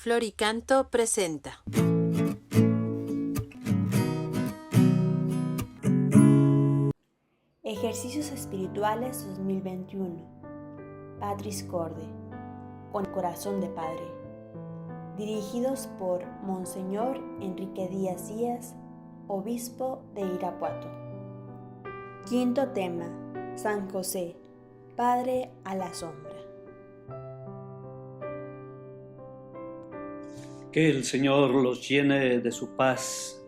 Floricanto presenta. Ejercicios Espirituales 2021. Patris Corde, con corazón de Padre. Dirigidos por Monseñor Enrique Díaz Díaz, Obispo de Irapuato. Quinto tema: San José, Padre a la sombra. Que el Señor los llene de su paz,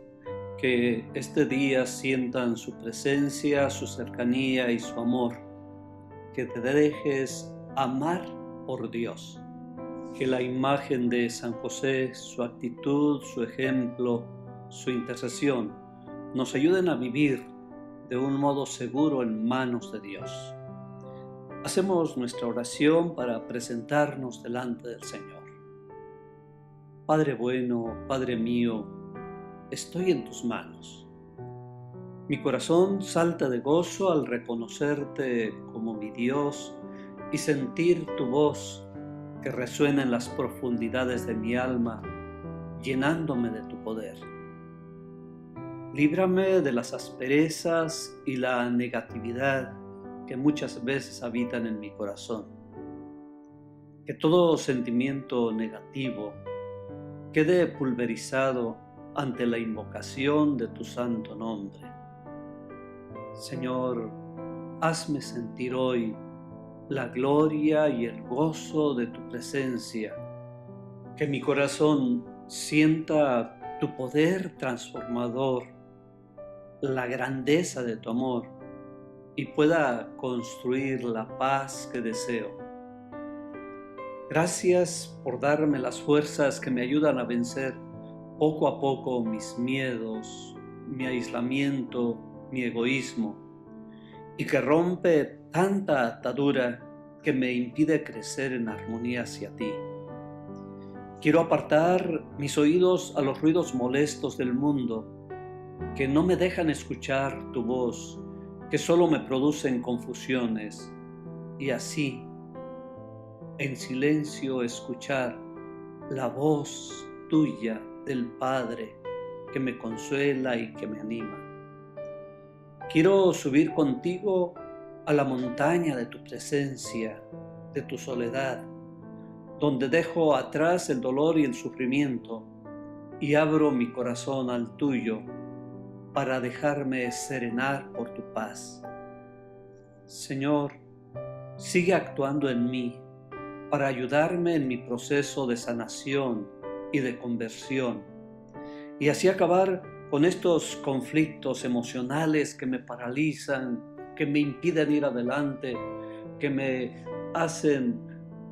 que este día sientan su presencia, su cercanía y su amor, que te dejes amar por Dios, que la imagen de San José, su actitud, su ejemplo, su intercesión, nos ayuden a vivir de un modo seguro en manos de Dios. Hacemos nuestra oración para presentarnos delante del Señor. Padre bueno, Padre mío, estoy en tus manos. Mi corazón salta de gozo al reconocerte como mi Dios y sentir tu voz que resuena en las profundidades de mi alma, llenándome de tu poder. Líbrame de las asperezas y la negatividad que muchas veces habitan en mi corazón. Que todo sentimiento negativo quede pulverizado ante la invocación de tu santo nombre. Señor, hazme sentir hoy la gloria y el gozo de tu presencia, que mi corazón sienta tu poder transformador, la grandeza de tu amor y pueda construir la paz que deseo. Gracias por darme las fuerzas que me ayudan a vencer poco a poco mis miedos, mi aislamiento, mi egoísmo, y que rompe tanta atadura que me impide crecer en armonía hacia ti. Quiero apartar mis oídos a los ruidos molestos del mundo, que no me dejan escuchar tu voz, que solo me producen confusiones, y así, en silencio, escuchar la voz tuya del Padre que me consuela y que me anima. Quiero subir contigo a la montaña de tu presencia, de tu soledad, donde dejo atrás el dolor y el sufrimiento y abro mi corazón al tuyo para dejarme serenar por tu paz. Señor, sigue actuando en mí para ayudarme en mi proceso de sanación y de conversión, y así acabar con estos conflictos emocionales que me paralizan, que me impiden ir adelante, que me hacen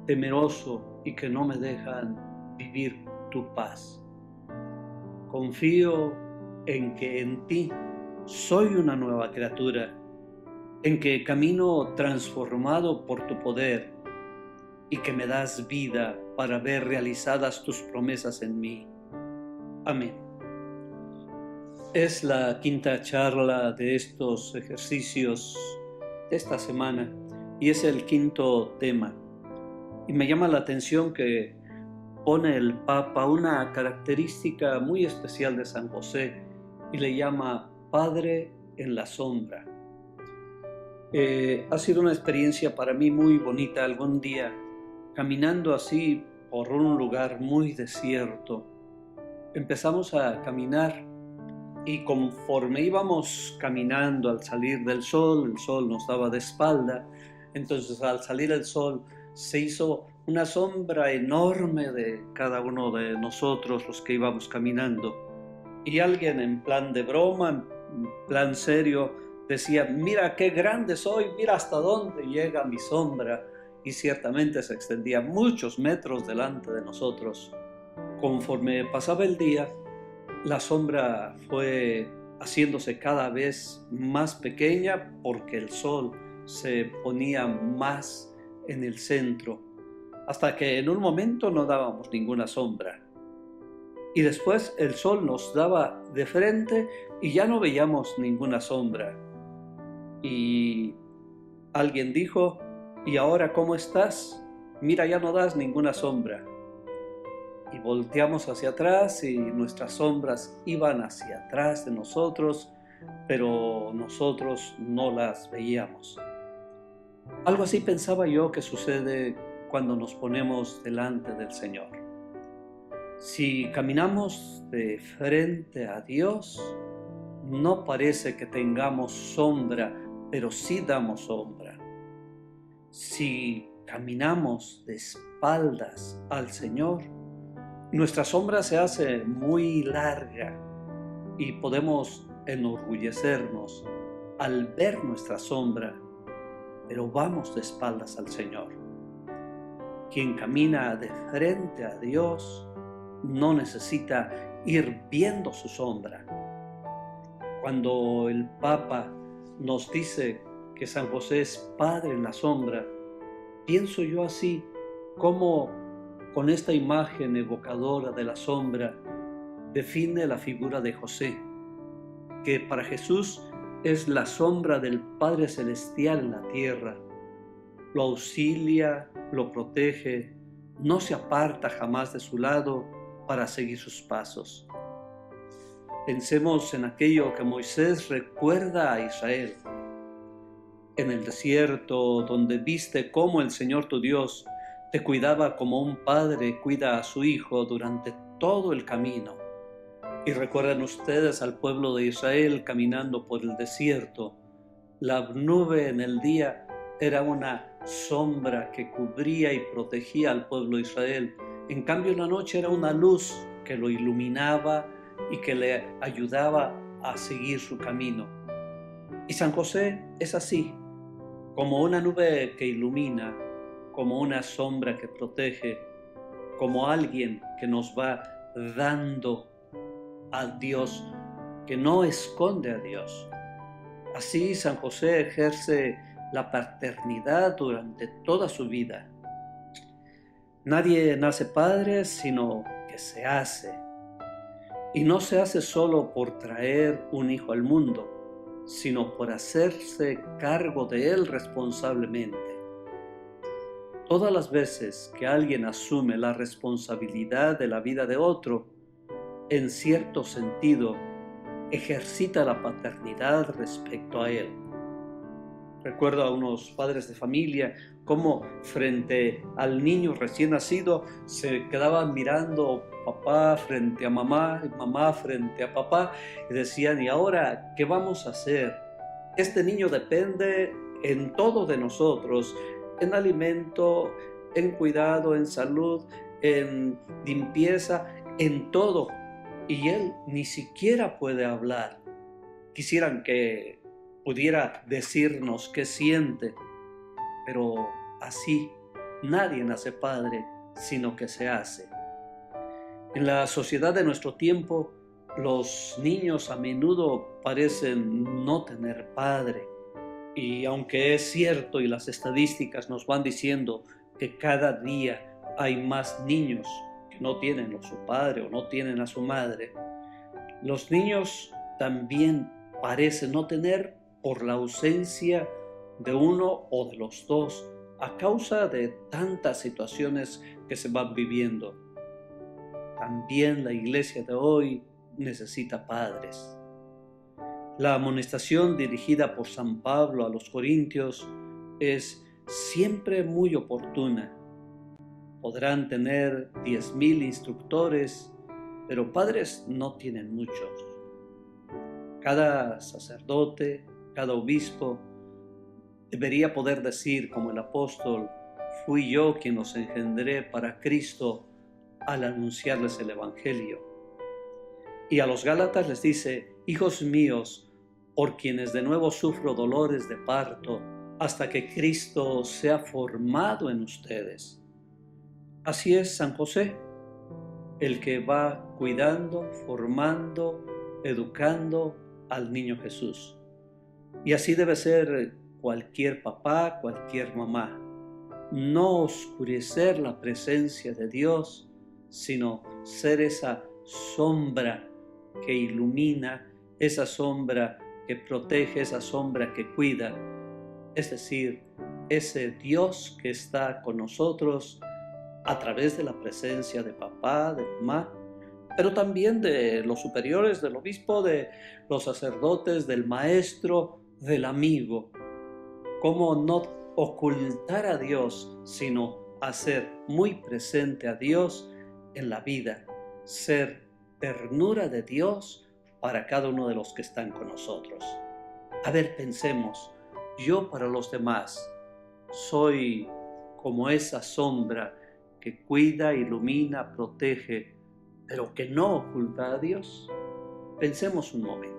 temeroso y que no me dejan vivir tu paz. Confío en que en ti soy una nueva criatura, en que camino transformado por tu poder, y que me das vida para ver realizadas tus promesas en mí. Amén. Es la quinta charla de estos ejercicios de esta semana y es el quinto tema. Y me llama la atención que pone el Papa una característica muy especial de San José y le llama Padre en la sombra. Ha sido una experiencia para mí muy bonita. Algún día, caminando así por un lugar muy desierto, empezamos a caminar y conforme íbamos caminando al salir del sol, el sol nos daba de espalda, entonces al salir el sol se hizo una sombra enorme de cada uno de nosotros los que íbamos caminando. Y alguien en plan de broma, en plan serio, decía: mira qué grande soy, mira hasta dónde llega mi sombra. Y ciertamente se extendía muchos metros delante de nosotros. Conforme pasaba el día, la sombra fue haciéndose cada vez más pequeña porque el sol se ponía más en el centro, hasta que en un momento no dábamos ninguna sombra. Y después el sol nos daba de frente y ya no veíamos ninguna sombra. Y alguien dijo: ¿y ahora cómo estás? Mira, ya no das ninguna sombra. y volteamos hacia atrás y nuestras sombras iban hacia atrás de nosotros, pero nosotros no las veíamos. Algo así pensaba yo que sucede cuando nos ponemos delante del Señor. Si caminamos de frente a Dios, no parece que tengamos sombra, pero sí damos sombra. Si caminamos de espaldas al Señor, nuestra sombra se hace muy larga y podemos enorgullecernos al ver nuestra sombra, pero vamos de espaldas al Señor. Quien camina de frente a Dios no necesita ir viendo su sombra. Cuando el Papa nos dice que San José es Padre en la sombra, pienso yo así, como con esta imagen evocadora de la sombra define la figura de José, que para Jesús es la sombra del Padre Celestial en la tierra. Lo auxilia, lo protege, no se aparta jamás de su lado para seguir sus pasos. Pensemos en aquello que Moisés recuerda a Israel. En el desierto, donde viste cómo el Señor tu Dios te cuidaba como un padre cuida a su hijo durante todo el camino. Y recuerdan ustedes al pueblo de Israel caminando por el desierto. La nube en el día era una sombra que cubría y protegía al pueblo de Israel. En cambio, en la noche era una luz que lo iluminaba y que le ayudaba a seguir su camino. Y San José es así, como una nube que ilumina, como una sombra que protege, como alguien que nos va dando a Dios, que no esconde a Dios. Así San José ejerce la paternidad durante toda su vida. Nadie nace padre, sino que se hace. Y no se hace solo por traer un hijo al mundo, sino por hacerse cargo de él responsablemente. Todas las veces que alguien asume la responsabilidad de la vida de otro, en cierto sentido, ejercita la paternidad respecto a él. Recuerdo a unos padres de familia cómo frente al niño recién nacido se quedaban mirando papá frente a mamá y mamá frente a papá y decían, ¿y ahora qué vamos a hacer? Este niño depende en todo de nosotros, en alimento, en cuidado, en salud, en limpieza, en todo. Y él ni siquiera puede hablar. Quisieran que pudiera decirnos qué siente, pero así nadie nace padre, sino que se hace. En la sociedad de nuestro tiempo, los niños a menudo parecen no tener padre. Y aunque es cierto y las estadísticas nos van diciendo que cada día hay más niños que no tienen a su padre o no tienen a su madre, los niños también parecen no tener por la ausencia de uno o de los dos a causa de tantas situaciones que se van viviendo. También la iglesia de hoy necesita padres. La amonestación dirigida por San Pablo a los Corintios es siempre muy oportuna. Podrán tener 10,000 instructores, pero padres no tienen muchos. Cada sacerdote, cada obispo debería poder decir como el apóstol, fui yo quien los engendré para Cristo al anunciarles el Evangelio. Y a los Gálatas les dice, hijos míos, por quienes de nuevo sufro dolores de parto, hasta que Cristo sea formado en ustedes. Así es San José, el que va cuidando, formando, educando al niño Jesús. Y así debe ser cualquier papá, cualquier mamá. No oscurecer la presencia de Dios, sino ser esa sombra que ilumina, esa sombra que protege, esa sombra que cuida. Es decir, ese Dios que está con nosotros a través de la presencia de papá, de mamá, pero también de los superiores, del obispo, de los sacerdotes, del maestro, del amigo. Cómo no ocultar a Dios, sino hacer muy presente a Dios en la vida, ser ternura de Dios para cada uno de los que están con nosotros. A ver, pensemos, yo para los demás soy como esa sombra que cuida, ilumina, protege, pero que no oculta a Dios. Pensemos un momento.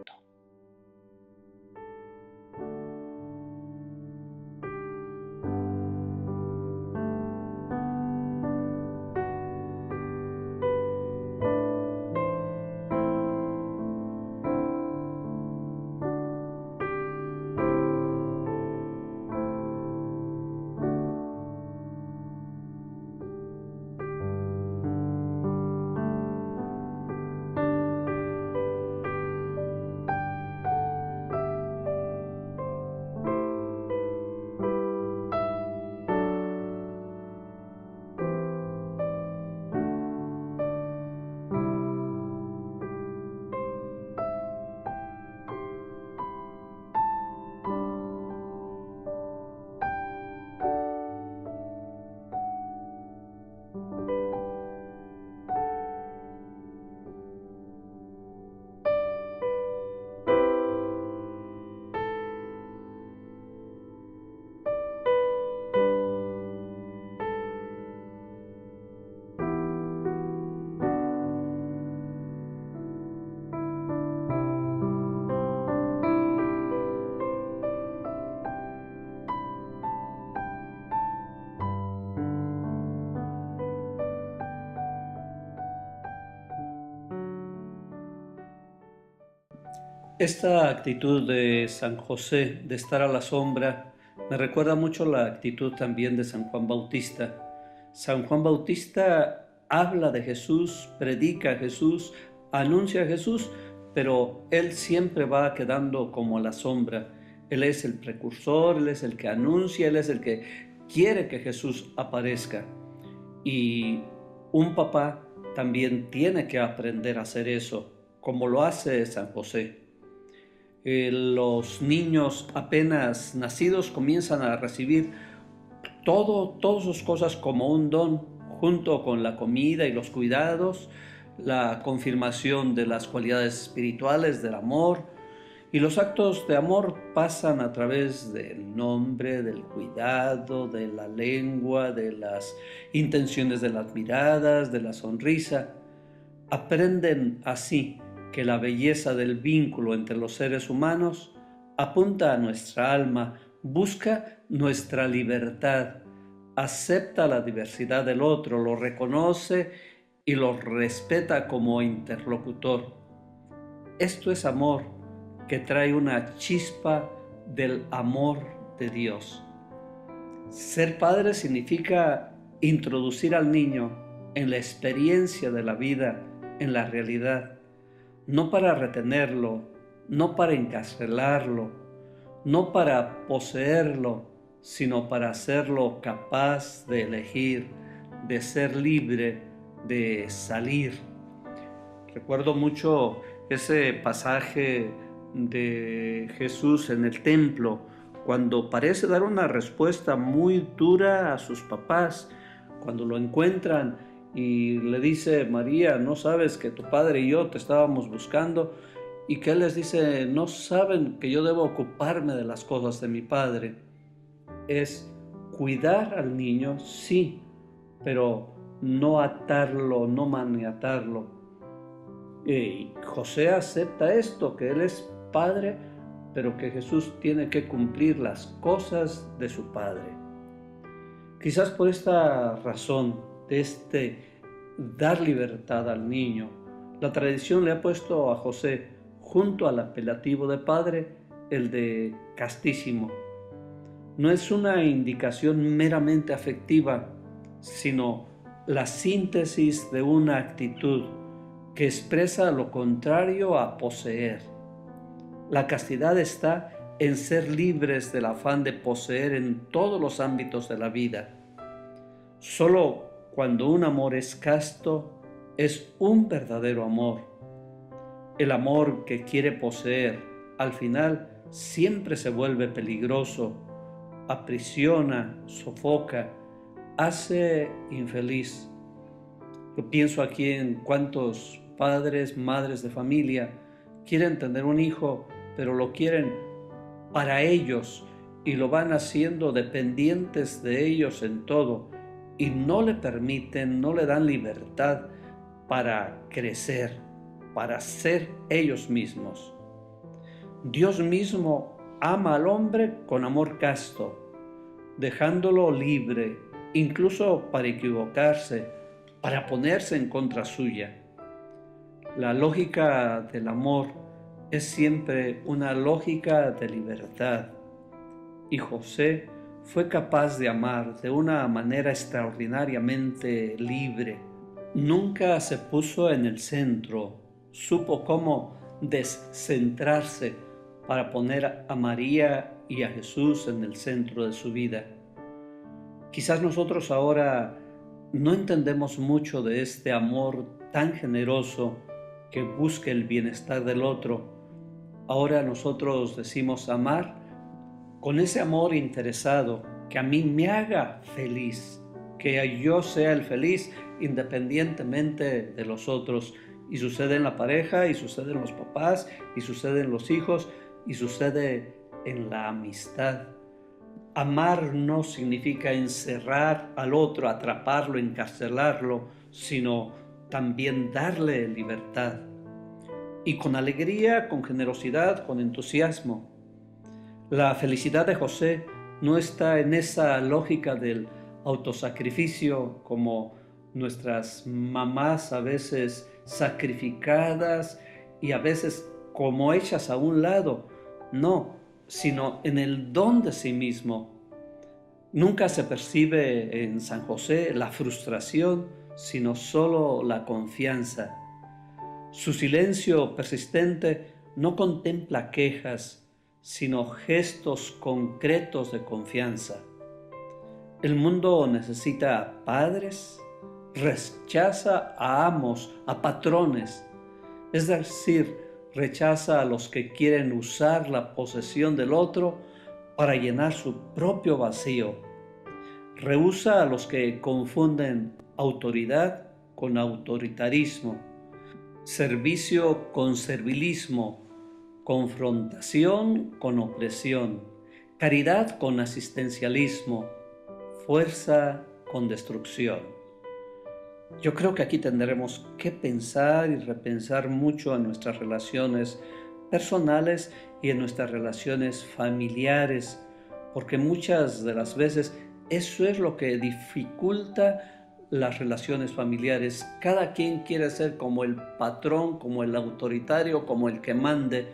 Esta actitud de San José de estar a la sombra me recuerda mucho la actitud también de San Juan Bautista. San Juan Bautista habla de Jesús, predica a Jesús, anuncia a Jesús, pero él siempre va quedando como a la sombra. Él es el precursor, él es el que anuncia, él es el que quiere que Jesús aparezca. Y un papá también tiene que aprender a hacer eso, como lo hace San José. Los niños apenas nacidos comienzan a recibir todas sus cosas como un don, junto con la comida y los cuidados, la confirmación de las cualidades espirituales, del amor, y los actos de amor pasan a través del nombre, del cuidado, de la lengua, de las intenciones de las miradas, de la sonrisa. Aprenden así que la belleza del vínculo entre los seres humanos apunta a nuestra alma, busca nuestra libertad, acepta la diversidad del otro, lo reconoce y lo respeta como interlocutor. Esto es amor que trae una chispa del amor de Dios. Ser padre significa introducir al niño en la experiencia de la vida, en la realidad, no para retenerlo, no para encarcelarlo, no para poseerlo, sino para hacerlo capaz de elegir, de ser libre, de salir. Recuerdo mucho ese pasaje de Jesús en el templo, cuando parece dar una respuesta muy dura a sus papás, cuando lo encuentran y le dice: María, ¿no sabes que tu padre y yo te estábamos buscando? Y que él les dice: ¿no saben que yo debo ocuparme de las cosas de mi padre? Es cuidar al niño, sí, pero no atarlo, no maniatarlo. Y José acepta esto, que él es padre, pero que Jesús tiene que cumplir las cosas de su padre. Quizás por esta razón, de dar libertad al niño, la tradición le ha puesto a José, junto al apelativo de padre, el de castísimo. No es una indicación meramente afectiva, sino la síntesis de una actitud que expresa lo contrario a poseer. La castidad está en ser libres del afán de poseer en todos los ámbitos de la vida. Solo cuando un amor es casto, es un verdadero amor. El amor que quiere poseer, al final, siempre se vuelve peligroso, aprisiona, sofoca, hace infeliz. Yo pienso aquí en cuántos padres, madres de familia quieren tener un hijo, pero lo quieren para ellos y lo van haciendo dependientes de ellos en todo y no le permiten, no le dan libertad para crecer, para ser ellos mismos. Dios mismo ama al hombre con amor casto, dejándolo libre, incluso para equivocarse, para ponerse en contra suya. La lógica del amor es siempre una lógica de libertad. Y José fue capaz de amar de una manera extraordinariamente libre. Nunca se puso en el centro, supo cómo descentrarse para poner a María y a Jesús en el centro de su vida. Quizás nosotros ahora no entendemos mucho de este amor tan generoso que busca el bienestar del otro. Ahora nosotros decimos amar con ese amor interesado, que a mí me haga feliz, que yo sea el feliz independientemente de los otros. Y sucede en la pareja, y sucede en los papás, y sucede en los hijos, y sucede en la amistad. Amar no significa encerrar al otro, atraparlo, encarcelarlo, sino también darle libertad. Y con alegría, con generosidad, con entusiasmo. La felicidad de José no está en esa lógica del autosacrificio como nuestras mamás a veces sacrificadas y a veces como hechas a un lado. No, sino en el don de sí mismo. Nunca se percibe en San José la frustración, sino solo la confianza. Su silencio persistente no contempla quejas, sino gestos concretos de confianza. El mundo necesita padres, rechaza a amos, a patrones, es decir, rechaza a los que quieren usar la posesión del otro para llenar su propio vacío. Rehúsa a los que confunden autoridad con autoritarismo, servicio con servilismo, confrontación con opresión, caridad con asistencialismo, fuerza con destrucción. Yo creo que aquí tendremos que pensar y repensar mucho en nuestras relaciones personales y en nuestras relaciones familiares, porque muchas de las veces eso es lo que dificulta las relaciones familiares. Cada quien quiere ser como el patrón, como el autoritario, como el que mande,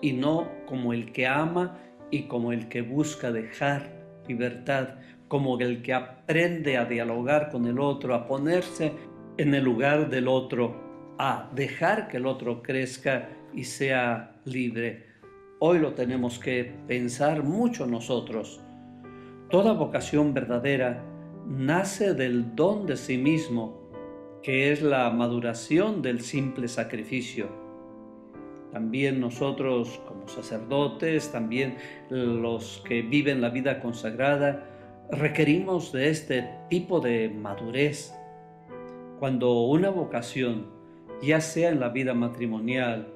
y no como el que ama y como el que busca dejar libertad, como el que aprende a dialogar con el otro, a ponerse en el lugar del otro, a dejar que el otro crezca y sea libre. Hoy lo tenemos que pensar mucho nosotros. Toda vocación verdadera nace del don de sí mismo, que es la maduración del simple sacrificio. También nosotros como sacerdotes, también los que viven la vida consagrada, requerimos de este tipo de madurez. Cuando una vocación, ya sea en la vida matrimonial,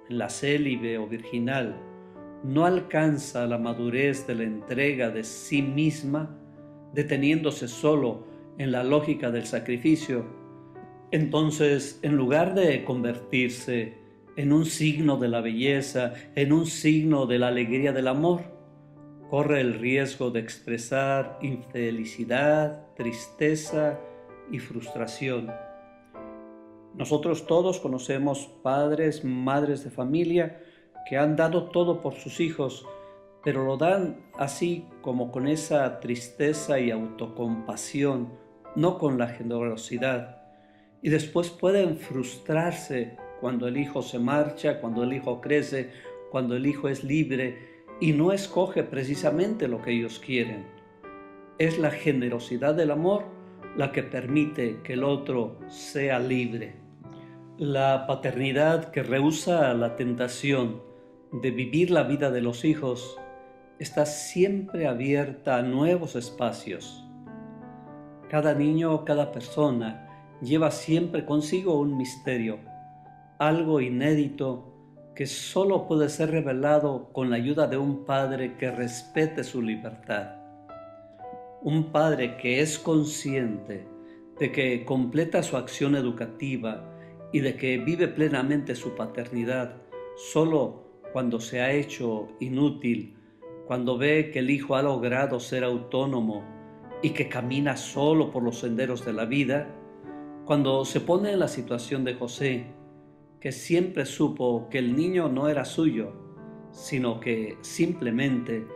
en la célibe o virginal, no alcanza la madurez de la entrega de sí misma, deteniéndose solo en la lógica del sacrificio, entonces en lugar de convertirse en un signo de la belleza, en un signo de la alegría del amor, corre el riesgo de expresar infelicidad, tristeza y frustración. Nosotros todos conocemos padres, madres de familia que han dado todo por sus hijos, pero lo dan así como con esa tristeza y autocompasión, no con la generosidad. Y después pueden frustrarse cuando el hijo se marcha, cuando el hijo crece, cuando el hijo es libre y no escoge precisamente lo que ellos quieren. Es la generosidad del amor la que permite que el otro sea libre. La paternidad que rehúsa la tentación de vivir la vida de los hijos está siempre abierta a nuevos espacios. Cada niño, cada persona lleva siempre consigo un misterio, algo inédito que solo puede ser revelado con la ayuda de un padre que respete su libertad. Un padre que es consciente de que completa su acción educativa y de que vive plenamente su paternidad solo cuando se ha hecho inútil, cuando ve que el hijo ha logrado ser autónomo y que camina solo por los senderos de la vida, cuando se pone en la situación de José, que siempre supo que el niño no era suyo, sino que simplemente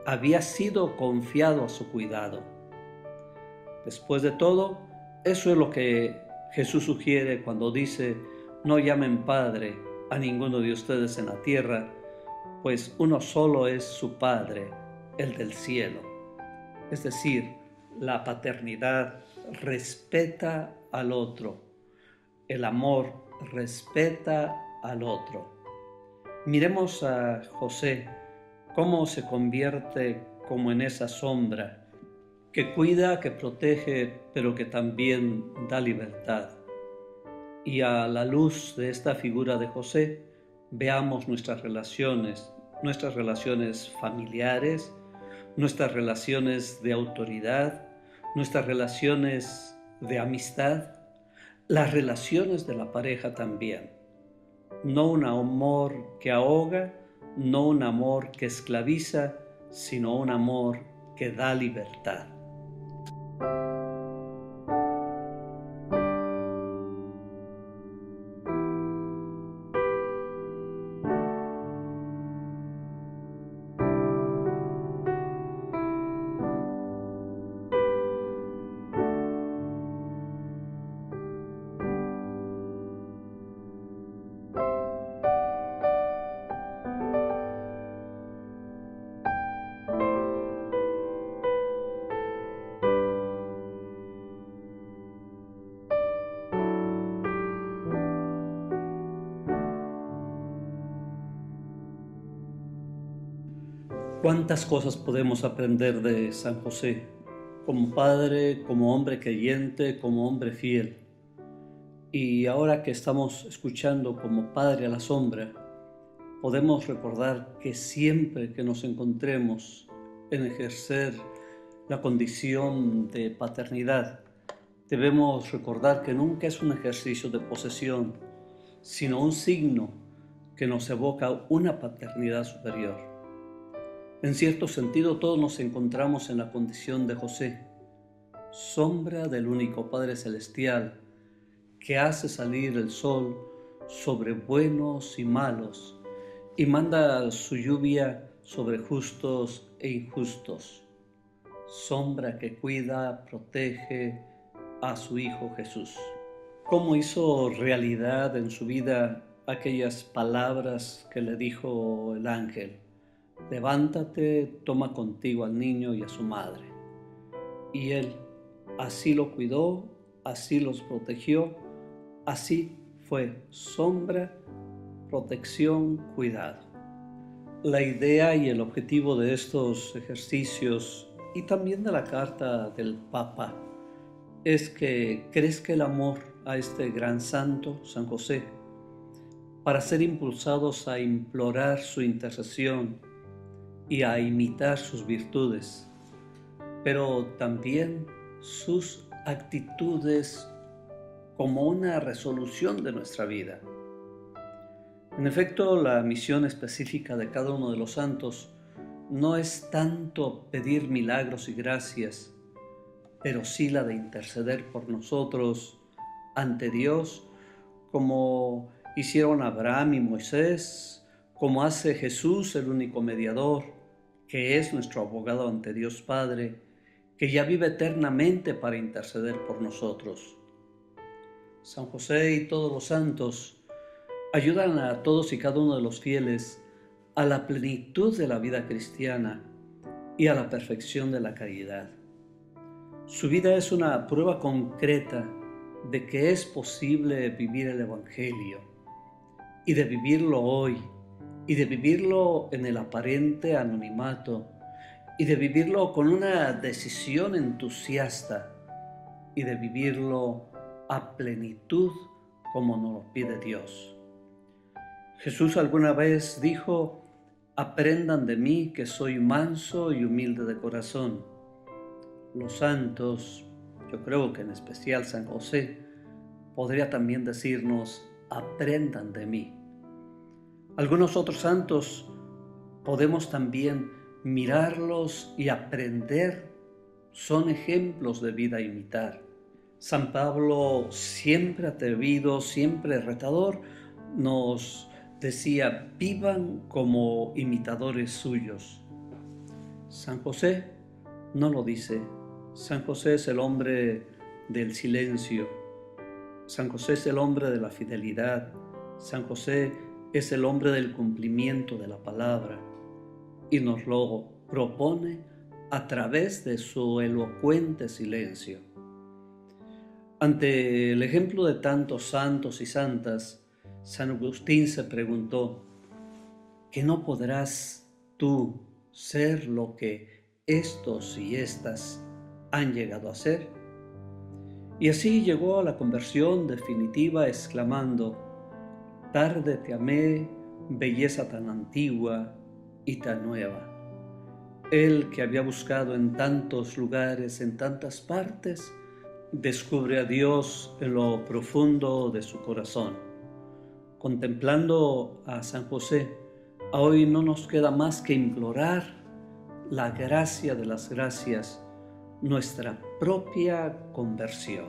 había sido confiado a su cuidado. Después de todo, eso es lo que Jesús sugiere cuando dice: no llamen Padre a ninguno de ustedes en la tierra, pues uno solo es su Padre, el del cielo. Es decir, la paternidad respeta al otro, el amor respeta al otro. Miremos a José, cómo se convierte como en esa sombra, que cuida, que protege, pero que también da libertad. Y a la luz de esta figura de José, veamos nuestras relaciones familiares, nuestras relaciones de autoridad, nuestras relaciones de amistad, las relaciones de la pareja también. No un amor que ahoga, no un amor que esclaviza, sino un amor que da libertad. ¿Cuántas cosas podemos aprender de San José? Como padre, como hombre creyente, como hombre fiel. Y ahora que estamos escuchando como Padre a la sombra, podemos recordar que siempre que nos encontremos en ejercer la condición de paternidad, debemos recordar que nunca es un ejercicio de posesión, sino un signo que nos evoca una paternidad superior. En cierto sentido, todos nos encontramos en la condición de José, sombra del único Padre Celestial, que hace salir el sol sobre buenos y malos y manda su lluvia sobre justos e injustos. Sombra que cuida, protege a su Hijo Jesús. ¿Cómo hizo realidad en su vida aquellas palabras que le dijo el ángel? Levántate, toma contigo al niño y a su madre. Y él así lo cuidó, así los protegió, así fue sombra, protección, cuidado. La idea y el objetivo de estos ejercicios y también de la carta del Papa es que crezca el amor a este gran santo, San José, para ser impulsados a implorar su intercesión y a imitar sus virtudes, pero también sus actitudes como una resolución de nuestra vida. En efecto, la misión específica de cada uno de los santos no es tanto pedir milagros y gracias, pero sí la de interceder por nosotros ante Dios, como hicieron Abraham y Moisés, como hace Jesús, el único mediador, que es nuestro abogado ante Dios Padre, que ya vive eternamente para interceder por nosotros. San José y todos los santos ayudan a todos y cada uno de los fieles a la plenitud de la vida cristiana y a la perfección de la caridad. Su vida es una prueba concreta de que es posible vivir el Evangelio y de vivirlo hoy y de vivirlo en el aparente anonimato y de vivirlo con una decisión entusiasta y de vivirlo a plenitud como nos lo pide Dios. Jesús alguna vez dijo: aprendan de mí que soy manso y humilde de corazón. Los santos, yo creo que en especial San José, podría también decirnos: aprendan de mí. Algunos otros santos podemos también mirarlos y aprender, son ejemplos de vida a imitar. San Pablo, siempre atrevido, siempre retador, nos decía: vivan como imitadores suyos. San José no lo dice. San José es el hombre del silencio. San José es el hombre de la fidelidad. San José es el hombre del cumplimiento de la palabra y nos lo propone a través de su elocuente silencio. Ante el ejemplo de tantos santos y santas, San Agustín se preguntó: ¿que no podrás tú ser lo que estos y estas han llegado a ser? Y así llegó a la conversión definitiva exclamando: tarde te amé, belleza tan antigua y tan nueva. Él, que había buscado en tantos lugares, en tantas partes, descubre a Dios en lo profundo de su corazón. Contemplando a San José, hoy no nos queda más que implorar la gracia de las gracias, nuestra propia conversión.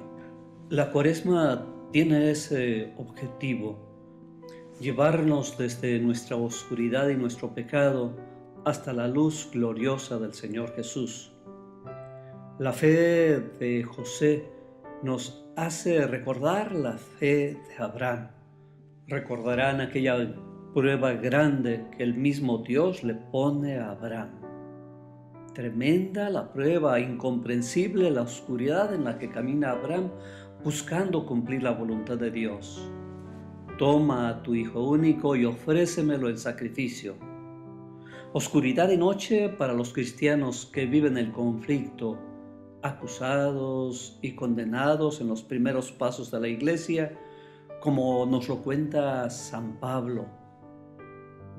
La Cuaresma tiene ese objetivo: llevarnos desde nuestra oscuridad y nuestro pecado hasta la luz gloriosa del Señor Jesús. La fe de José nos hace recordar la fe de Abraham. Recordarán aquella prueba grande que el mismo Dios le pone a Abraham. Tremenda la prueba, incomprensible la oscuridad en la que camina Abraham buscando cumplir la voluntad de Dios. Toma a tu hijo único y ofrécemelo en sacrificio. Oscuridad de noche para los cristianos que viven el conflicto, acusados y condenados en los primeros pasos de la Iglesia, como nos lo cuenta San Pablo.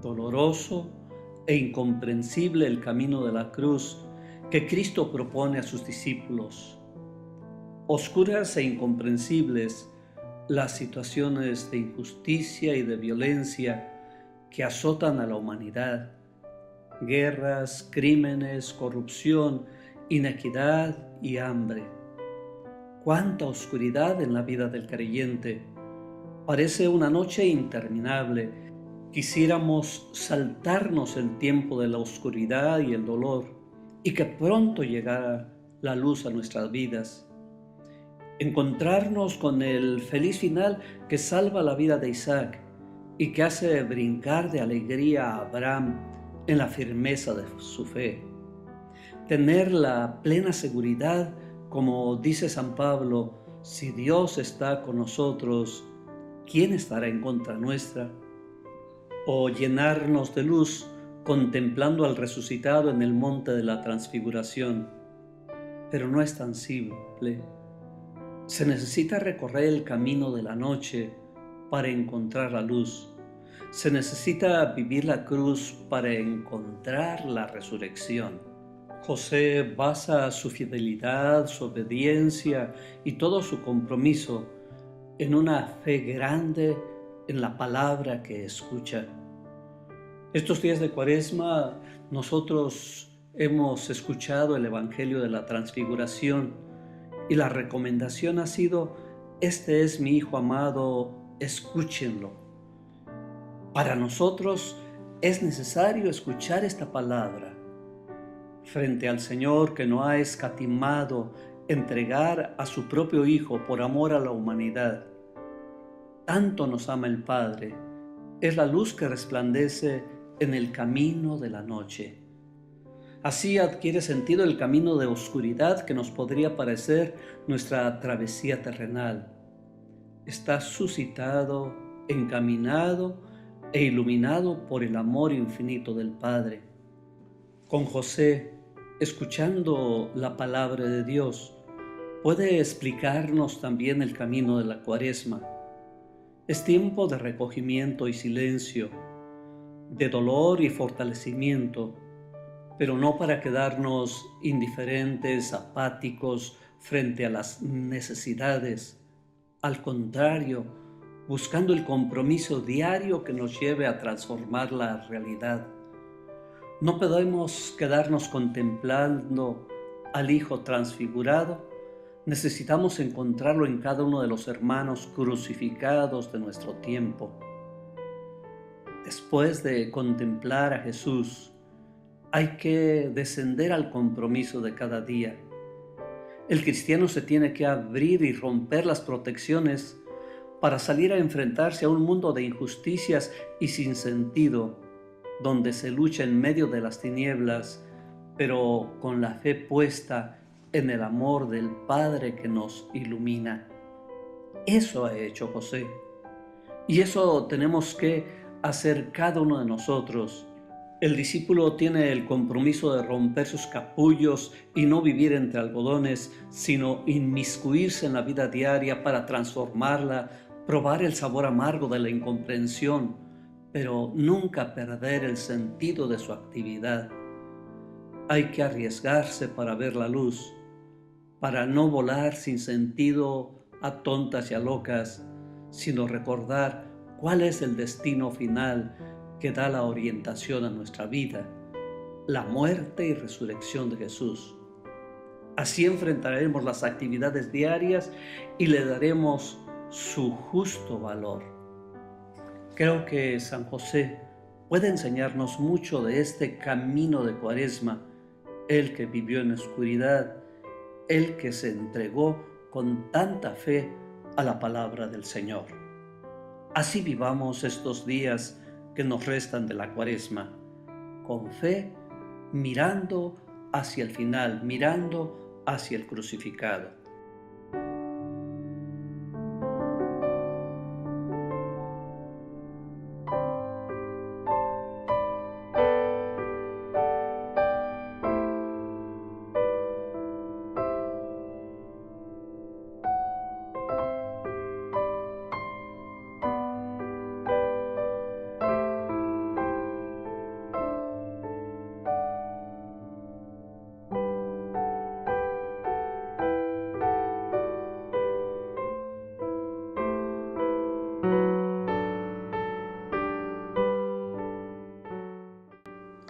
Doloroso e incomprensible el camino de la cruz que Cristo propone a sus discípulos. Oscuras e incomprensibles las situaciones de injusticia y de violencia que azotan a la humanidad. Guerras, crímenes, corrupción, inequidad y hambre. Cuánta oscuridad en la vida del creyente. Parece una noche interminable. Quisiéramos saltarnos el tiempo de la oscuridad y el dolor y que pronto llegara la luz a nuestras vidas. Encontrarnos con el feliz final que salva la vida de Isaac y que hace brincar de alegría a Abraham en la firmeza de su fe. Tener la plena seguridad, como dice San Pablo: si Dios está con nosotros, ¿quién estará en contra nuestra? O llenarnos de luz contemplando al resucitado en el monte de la transfiguración. Pero no es tan simple. Se necesita recorrer el camino de la noche para encontrar la luz. Se necesita vivir la cruz para encontrar la resurrección. José basa su fidelidad, su obediencia y todo su compromiso en una fe grande en la palabra que escucha. Estos días de Cuaresma nosotros hemos escuchado el Evangelio de la Transfiguración y la recomendación ha sido: este es mi Hijo amado, escúchenlo. Para nosotros es necesario escuchar esta palabra frente al Señor que no ha escatimado entregar a su propio Hijo por amor a la humanidad. Tanto nos ama el Padre, es la luz que resplandece en el camino de la noche. Así adquiere sentido el camino de oscuridad que nos podría parecer nuestra travesía terrenal. Está suscitado, encaminado e iluminado por el amor infinito del Padre. Con José, escuchando la palabra de Dios, puede explicarnos también el camino de la Cuaresma. Es tiempo de recogimiento y silencio, de dolor y fortalecimiento, pero no para quedarnos indiferentes, apáticos frente a las necesidades. Al contrario, buscando el compromiso diario que nos lleve a transformar la realidad. No podemos quedarnos contemplando al Hijo transfigurado. Necesitamos encontrarlo en cada uno de los hermanos crucificados de nuestro tiempo. Después de contemplar a Jesús, hay que descender al compromiso de cada día. El cristiano se tiene que abrir y romper las protecciones para salir a enfrentarse a un mundo de injusticias y sin sentido, donde se lucha en medio de las tinieblas, pero con la fe puesta en el amor del Padre que nos ilumina. Eso ha hecho José. Y eso tenemos que hacer cada uno de nosotros. El discípulo tiene el compromiso de romper sus capullos y no vivir entre algodones, sino inmiscuirse en la vida diaria para transformarla, probar el sabor amargo de la incomprensión, pero nunca perder el sentido de su actividad. Hay que arriesgarse para ver la luz, para no volar sin sentido a tontas y a locas, sino recordar cuál es el destino final que da la orientación a nuestra vida, la muerte y resurrección de Jesús. Así enfrentaremos las actividades diarias y le daremos su justo valor. Creo que San José puede enseñarnos mucho de este camino de Cuaresma, él que vivió en oscuridad, él que se entregó con tanta fe a la palabra del Señor. Así vivamos estos días que nos restan de la Cuaresma, con fe, mirando hacia el final, mirando hacia el crucificado.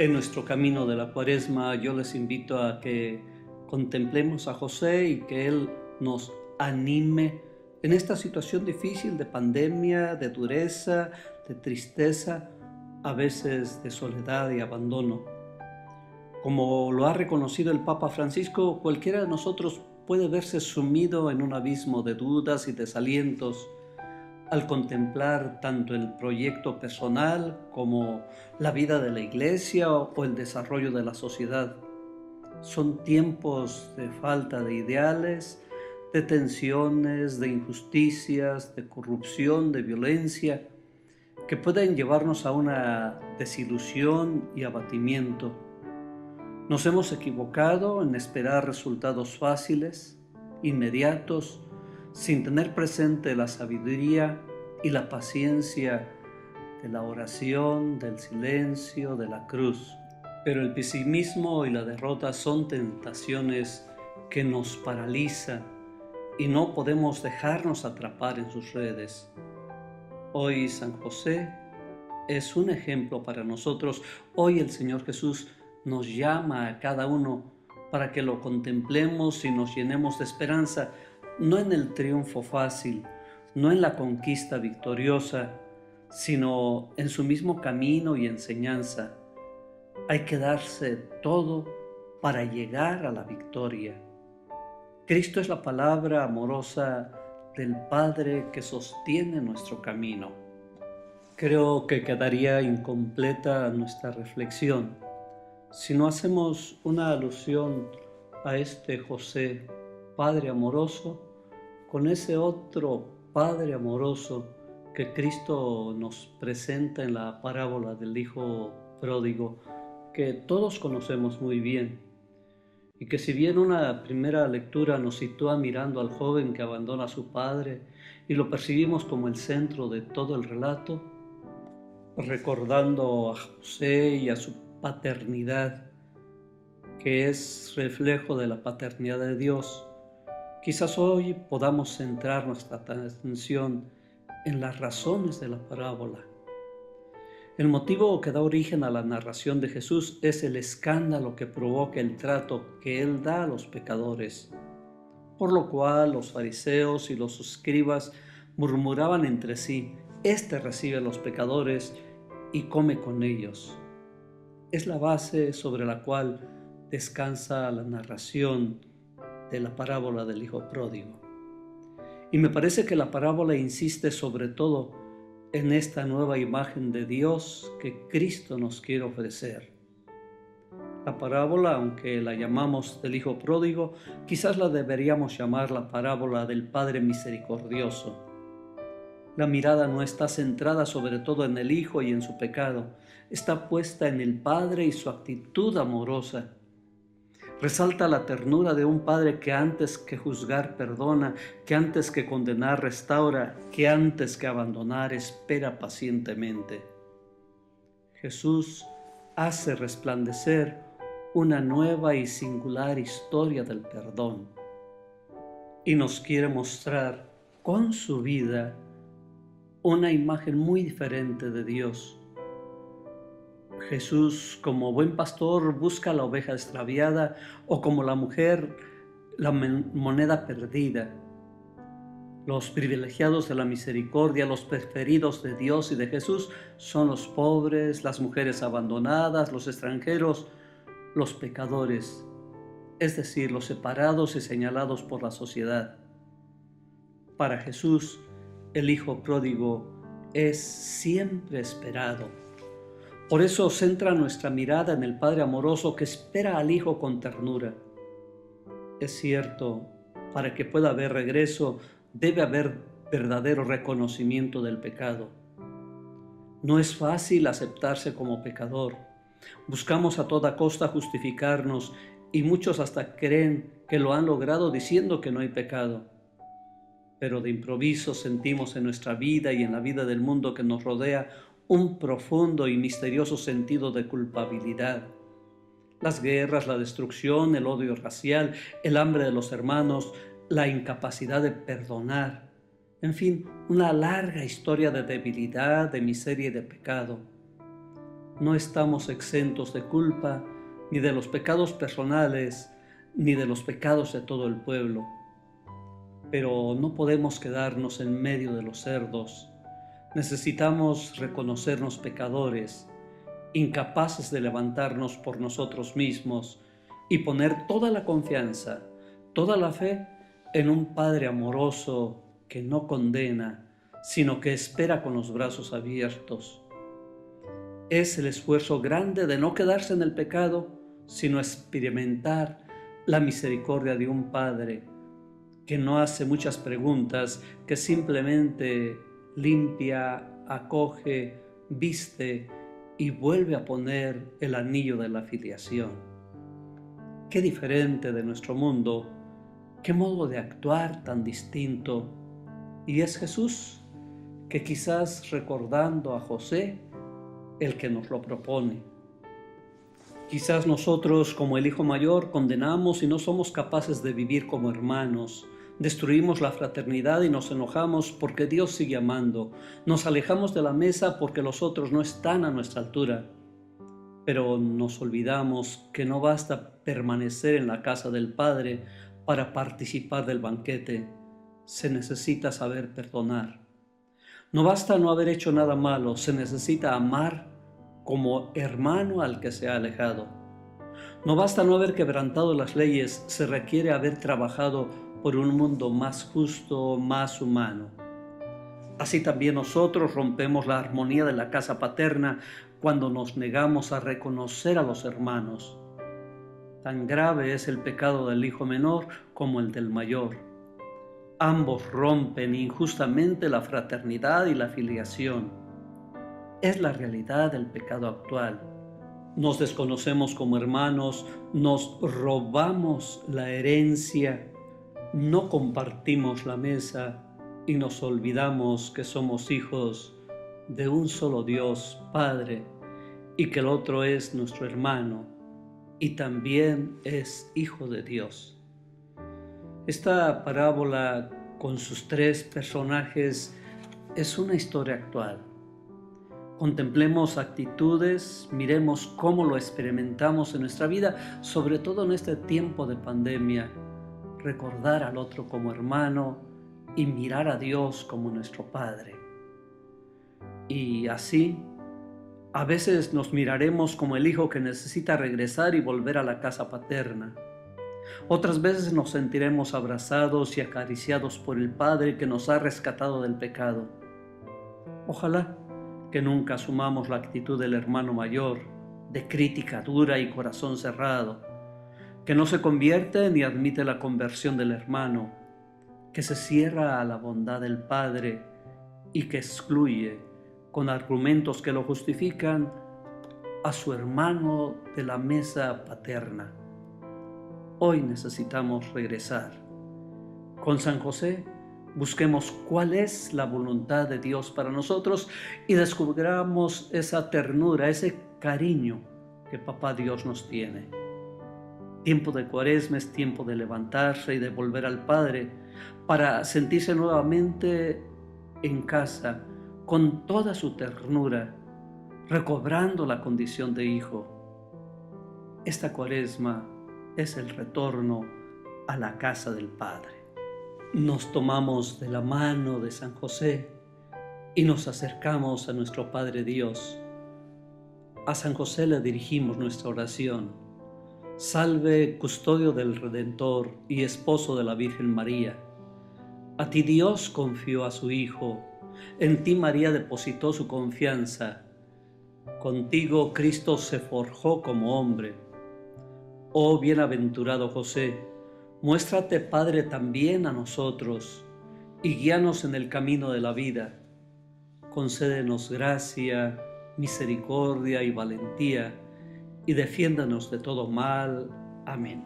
En nuestro camino de la Cuaresma, yo les invito a que contemplemos a José y que Él nos anime en esta situación difícil de pandemia, de dureza, de tristeza, a veces de soledad y abandono. Como lo ha reconocido el Papa Francisco, cualquiera de nosotros puede verse sumido en un abismo de dudas y desalientos al contemplar tanto el proyecto personal como la vida de la Iglesia o el desarrollo de la sociedad. Son tiempos de falta de ideales, de tensiones, de injusticias, de corrupción, de violencia, que pueden llevarnos a una desilusión y abatimiento. Nos hemos equivocado en esperar resultados fáciles, inmediatos, sin tener presente la sabiduría y la paciencia de la oración, del silencio, de la cruz. Pero el pesimismo y la derrota son tentaciones que nos paralizan y no podemos dejarnos atrapar en sus redes. Hoy San José es un ejemplo para nosotros. Hoy el Señor Jesús nos llama a cada uno para que lo contemplemos y nos llenemos de esperanza, no en el triunfo fácil, no en la conquista victoriosa, sino en su mismo camino y enseñanza. Hay que darse todo para llegar a la victoria. Cristo es la palabra amorosa del Padre que sostiene nuestro camino. Creo que quedaría incompleta nuestra reflexión Si no hacemos una alusión a este José, Padre amoroso, con ese otro Padre amoroso que Cristo nos presenta en la parábola del Hijo Pródigo, que todos conocemos muy bien, y que si bien una primera lectura nos sitúa mirando al joven que abandona a su padre y lo percibimos como el centro de todo el relato, recordando a José y a su paternidad, que es reflejo de la paternidad de Dios, quizás hoy podamos centrar nuestra atención en las razones de la parábola. El motivo que da origen a la narración de Jesús es el escándalo que provoca el trato que Él da a los pecadores, por lo cual los fariseos y los escribas murmuraban entre sí: «Este recibe a los pecadores y come con ellos». Es la base sobre la cual descansa la narración de la parábola del Hijo Pródigo. Y me parece que la parábola insiste sobre todo en esta nueva imagen de Dios que Cristo nos quiere ofrecer. La parábola, aunque la llamamos del Hijo Pródigo, quizás la deberíamos llamar la parábola del Padre Misericordioso. La mirada no está centrada sobre todo en el Hijo y en su pecado, está puesta en el Padre y su actitud amorosa. Resalta la ternura de un Padre que antes que juzgar perdona, que antes que condenar restaura, que antes que abandonar espera pacientemente. Jesús hace resplandecer una nueva y singular historia del perdón y nos quiere mostrar con su vida una imagen muy diferente de Dios. Jesús, como buen pastor, busca la oveja extraviada, o como la mujer, la moneda perdida. Los privilegiados de la misericordia, los preferidos de Dios y de Jesús, son los pobres, las mujeres abandonadas, los extranjeros, los pecadores, es decir, los separados y señalados por la sociedad. Para Jesús, el Hijo Pródigo es siempre esperado. Por eso centra nuestra mirada en el Padre amoroso que espera al Hijo con ternura. Es cierto, para que pueda haber regreso, debe haber verdadero reconocimiento del pecado. No es fácil aceptarse como pecador. Buscamos a toda costa justificarnos y muchos hasta creen que lo han logrado diciendo que no hay pecado. Pero de improviso sentimos en nuestra vida y en la vida del mundo que nos rodea un profundo y misterioso sentido de culpabilidad. Las guerras, la destrucción, el odio racial, el hambre de los hermanos, la incapacidad de perdonar, en fin, una larga historia de debilidad, de miseria y de pecado. No estamos exentos de culpa, ni de los pecados personales, ni de los pecados de todo el pueblo. Pero no podemos quedarnos en medio de los cerdos. Necesitamos reconocernos pecadores, incapaces de levantarnos por nosotros mismos y poner toda la confianza, toda la fe en un Padre amoroso que no condena, sino que espera con los brazos abiertos. Es el esfuerzo grande de no quedarse en el pecado, sino experimentar la misericordia de un Padre que no hace muchas preguntas, que simplemente limpia, acoge, viste y vuelve a poner el anillo de la filiación. Qué diferente de nuestro mundo, qué modo de actuar tan distinto. Y es Jesús, que quizás recordando a José, el que nos lo propone. Quizás nosotros, como el hijo mayor, condenamos y no somos capaces de vivir como hermanos. Destruimos la fraternidad y nos enojamos porque Dios sigue amando. Nos alejamos de la mesa porque los otros no están a nuestra altura. Pero nos olvidamos que no basta permanecer en la casa del Padre para participar del banquete. Se necesita saber perdonar. No basta no haber hecho nada malo, se necesita amar como hermano al que se ha alejado. No basta no haber quebrantado las leyes, se requiere haber trabajado por un mundo más justo, más humano. Así también nosotros rompemos la armonía de la casa paterna cuando nos negamos a reconocer a los hermanos. Tan grave es el pecado del hijo menor como el del mayor. Ambos rompen injustamente la fraternidad y la filiación. Es la realidad del pecado actual. Nos desconocemos como hermanos, nos robamos la herencia, no compartimos la mesa y nos olvidamos que somos hijos de un solo Dios, Padre, y que el otro es nuestro hermano y también es hijo de Dios. Esta parábola con sus tres personajes es una historia actual. Contemplemos actitudes, miremos cómo lo experimentamos en nuestra vida, sobre todo en este tiempo de pandemia. Recordar al otro como hermano y mirar a Dios como nuestro Padre. Y así, a veces nos miraremos como el hijo que necesita regresar y volver a la casa paterna. Otras veces nos sentiremos abrazados y acariciados por el Padre que nos ha rescatado del pecado. Ojalá que nunca asumamos la actitud del hermano mayor, de crítica dura y corazón cerrado, que no se convierte ni admite la conversión del hermano, que se cierra a la bondad del Padre y que excluye, con argumentos que lo justifican, a su hermano de la mesa paterna. Hoy necesitamos regresar. Con San José, busquemos cuál es la voluntad de Dios para nosotros y descubramos esa ternura, ese cariño que Papá Dios nos tiene. Tiempo de Cuaresma es tiempo de levantarse y de volver al Padre para sentirse nuevamente en casa con toda su ternura, recobrando la condición de hijo. Esta Cuaresma es el retorno a la casa del Padre. Nos tomamos de la mano de San José y nos acercamos a nuestro Padre Dios. A San José le dirigimos nuestra oración. Salve, custodio del Redentor y esposo de la Virgen María. A ti Dios confió a su Hijo, en ti María depositó su confianza. Contigo Cristo se forjó como hombre. Oh bienaventurado José, muéstrate Padre también a nosotros y guíanos en el camino de la vida. Concédenos gracia, misericordia y valentía y defiéndanos de todo mal. Amén.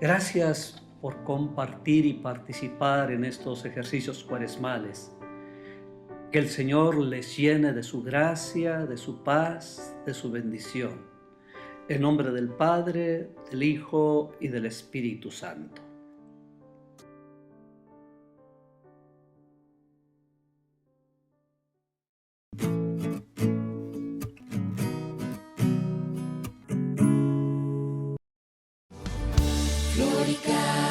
Gracias por compartir y participar en estos ejercicios cuaresmales. Que el Señor les llene de su gracia, de su paz, de su bendición. En nombre del Padre, del Hijo y del Espíritu Santo. Florica.